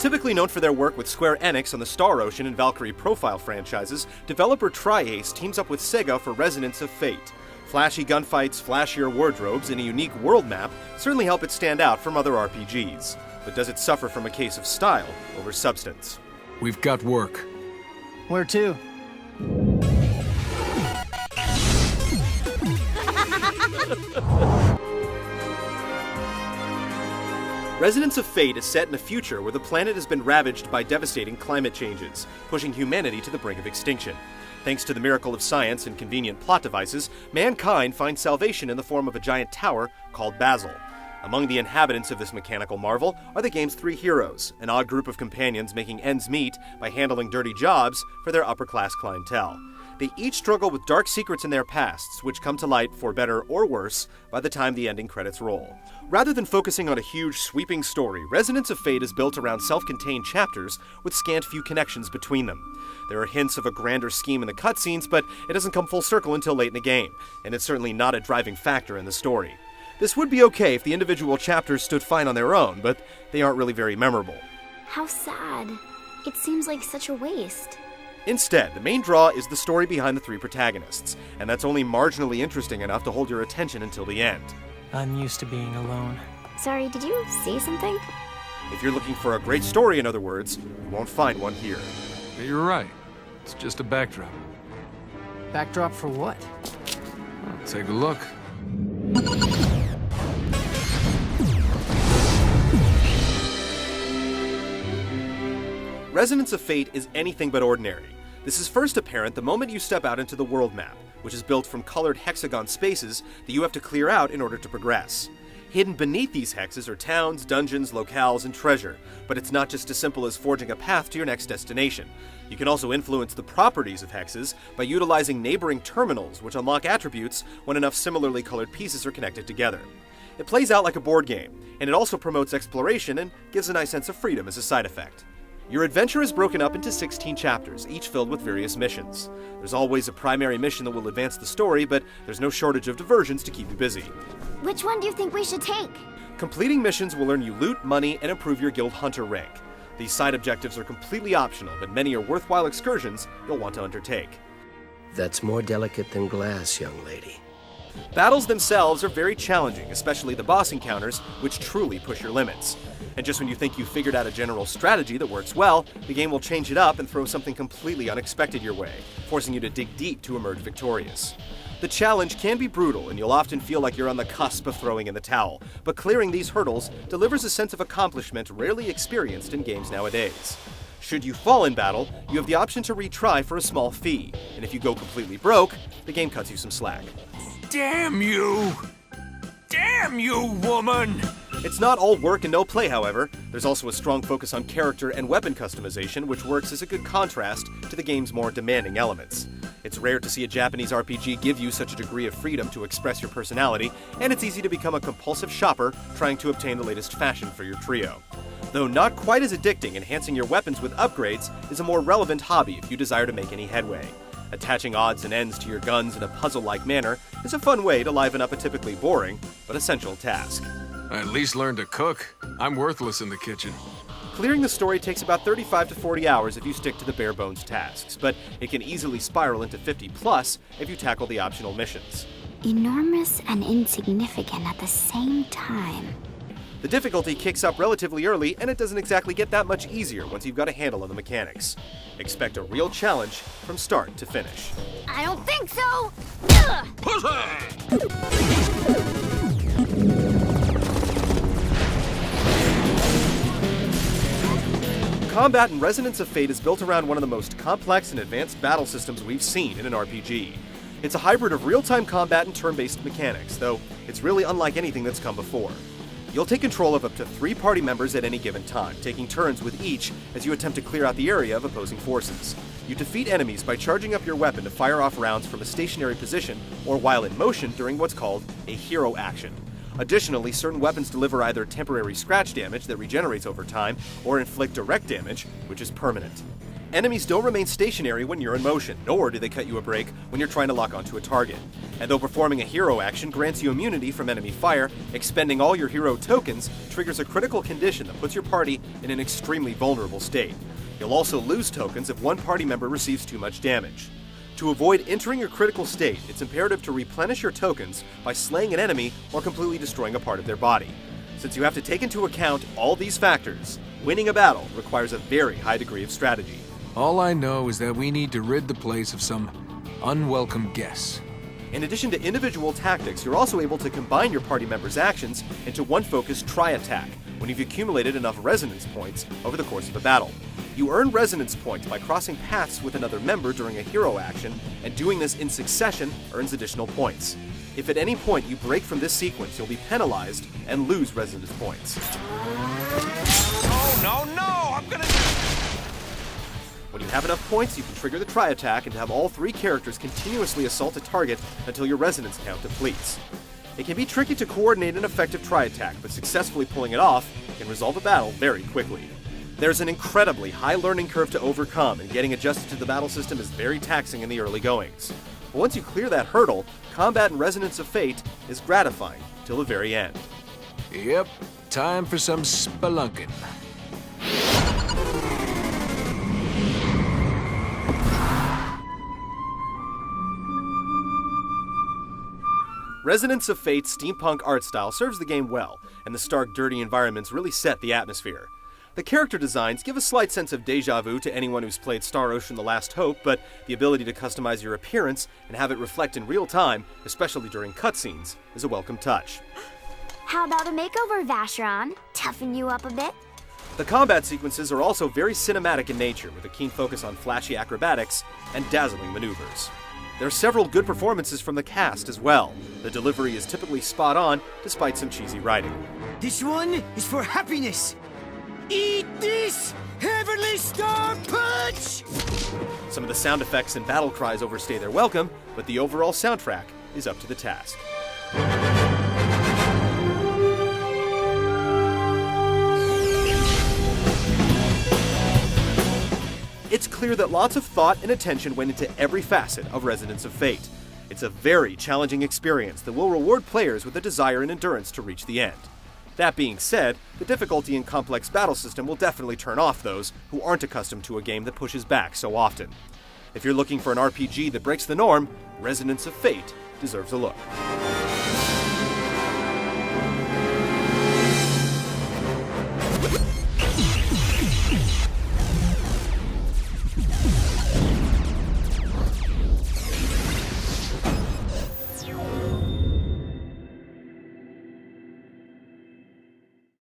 Typically known for their work with Square Enix on the Star Ocean and Valkyrie Profile franchises, developer Tri-Ace teams up with Sega for Resonance of Fate. Flashy gunfights, flashier wardrobes, and a unique world map certainly help it stand out from other RPGs. But does it suffer from a case of style over substance? We've got work. Where to? Resonance of Fate is set in a future where the planet has been ravaged by devastating climate changes, pushing humanity to the brink of extinction. Thanks to the miracle of science and convenient plot devices, mankind finds salvation in the form of a giant tower called Basil. Among the inhabitants of this mechanical marvel are the game's three heroes, an odd group of companions making ends meet by handling dirty jobs for their upper-class clientele. They each struggle with dark secrets in their pasts, which come to light for better or worse by the time the ending credits roll. Rather than focusing on a huge, sweeping story, Resonance of Fate is built around self-contained chapters with scant few connections between them. There are hints of a grander scheme in the cutscenes, but it doesn't come full circle until late in the game, and it's certainly not a driving factor in the story. This would be okay if the individual chapters stood fine on their own, but they aren't really very memorable. How sad. It seems like such a waste. Instead, the main draw is the story behind the three protagonists, and that's only marginally interesting enough to hold your attention until the end. I'm used to being alone. Sorry, did you say something? If you're looking for a great story, in other words, you won't find one here. You're right. It's just a backdrop. Backdrop for what? Well, take a look. Resonance of Fate is anything but ordinary. This is first apparent the moment you step out into the world map, which is built from colored hexagon spaces that you have to clear out in order to progress. Hidden beneath these hexes are towns, dungeons, locales, and treasure, but it's not just as simple as forging a path to your next destination. You can also influence the properties of hexes by utilizing neighboring terminals, which unlock attributes when enough similarly colored pieces are connected together. It plays out like a board game, and it also promotes exploration and gives a nice sense of freedom as a side effect. Your adventure is broken up into 16 chapters, each filled with various missions. There's always a primary mission that will advance the story, but there's no shortage of diversions to keep you busy. Which one do you think we should take? Completing missions will earn you loot, money, and improve your guild hunter rank. These side objectives are completely optional, but many are worthwhile excursions you'll want to undertake. That's more delicate than glass, young lady. Battles themselves are very challenging, especially the boss encounters, which truly push your limits. And just when you think you've figured out a general strategy that works well, the game will change it up and throw something completely unexpected your way, forcing you to dig deep to emerge victorious. The challenge can be brutal, and you'll often feel like you're on the cusp of throwing in the towel, but clearing these hurdles delivers a sense of accomplishment rarely experienced in games nowadays. Should you fall in battle, you have the option to retry for a small fee, and if you go completely broke, the game cuts you some slack. Damn you! Damn you, woman! It's not all work and no play, however. There's also a strong focus on character and weapon customization, which works as a good contrast to the game's more demanding elements. It's rare to see a Japanese RPG give you such a degree of freedom to express your personality, and it's easy to become a compulsive shopper trying to obtain the latest fashion for your trio. Though not quite as addicting, enhancing your weapons with upgrades is a more relevant hobby if you desire to make any headway. Attaching odds and ends to your guns in a puzzle-like manner is a fun way to liven up a typically boring but essential task. I at least learned to cook. I'm worthless in the kitchen. Clearing the story takes about 35 to 40 hours if you stick to the bare-bones tasks, but it can easily spiral into 50+ if you tackle the optional missions. Enormous and insignificant at the same time. The difficulty kicks up relatively early, and it doesn't exactly get that much easier once you've got a handle on the mechanics. Expect a real challenge from start to finish. I don't think so! Combat in Resonance of Fate is built around one of the most complex and advanced battle systems we've seen in an RPG. It's a hybrid of real-time combat and turn-based mechanics, though it's really unlike anything that's come before. You'll take control of up to 3 party members at any given time, taking turns with each as you attempt to clear out the area of opposing forces. You defeat enemies by charging up your weapon to fire off rounds from a stationary position or while in motion during what's called a hero action. Additionally, certain weapons deliver either temporary scratch damage that regenerates over time or inflict direct damage, which is permanent. Enemies don't remain stationary when you're in motion, nor do they cut you a break when you're trying to lock onto a target. And though performing a hero action grants you immunity from enemy fire, expending all your hero tokens triggers a critical condition that puts your party in an extremely vulnerable state. You'll also lose tokens if one party member receives too much damage. To avoid entering your critical state, it's imperative to replenish your tokens by slaying an enemy or completely destroying a part of their body. Since you have to take into account all these factors, winning a battle requires a very high degree of strategy. All I know is that we need to rid the place of some unwelcome guests. In addition to individual tactics, you're also able to combine your party members' actions into one focused tri-attack when you've accumulated enough resonance points over the course of a battle. You earn resonance points by crossing paths with another member during a hero action, and doing this in succession earns additional points. If at any point you break from this sequence, you'll be penalized and lose resonance points. Oh, no, I'm gonna... When you have enough points, you can trigger the tri-attack and have all three characters continuously assault a target until your resonance count depletes. It can be tricky to coordinate an effective tri-attack, but successfully pulling it off can resolve a battle very quickly. There's an incredibly high learning curve to overcome, and getting adjusted to the battle system is very taxing in the early goings. But once you clear that hurdle, combat in Resonance of Fate is gratifying till the very end. Yep, time for some spelunking. Resonance of Fate's steampunk art style serves the game well, and the stark, dirty environments really set the atmosphere. The character designs give a slight sense of deja vu to anyone who's played Star Ocean: The Last Hope, but the ability to customize your appearance and have it reflect in real time, especially during cutscenes, is a welcome touch. How about a makeover, Vacheron? Toughen you up a bit? The combat sequences are also very cinematic in nature, with a keen focus on flashy acrobatics and dazzling maneuvers. There are several good performances from the cast as well. The delivery is typically spot on, despite some cheesy writing. This one is for happiness. Eat this, Heavenly Star Punch! Some of the sound effects and battle cries overstay their welcome, but the overall soundtrack is up to the task. It's clear that lots of thought and attention went into every facet of Resonance of Fate. It's a very challenging experience that will reward players with a desire and endurance to reach the end. That being said, the difficulty and complex battle system will definitely turn off those who aren't accustomed to a game that pushes back so often. If you're looking for an RPG that breaks the norm, Resonance of Fate deserves a look.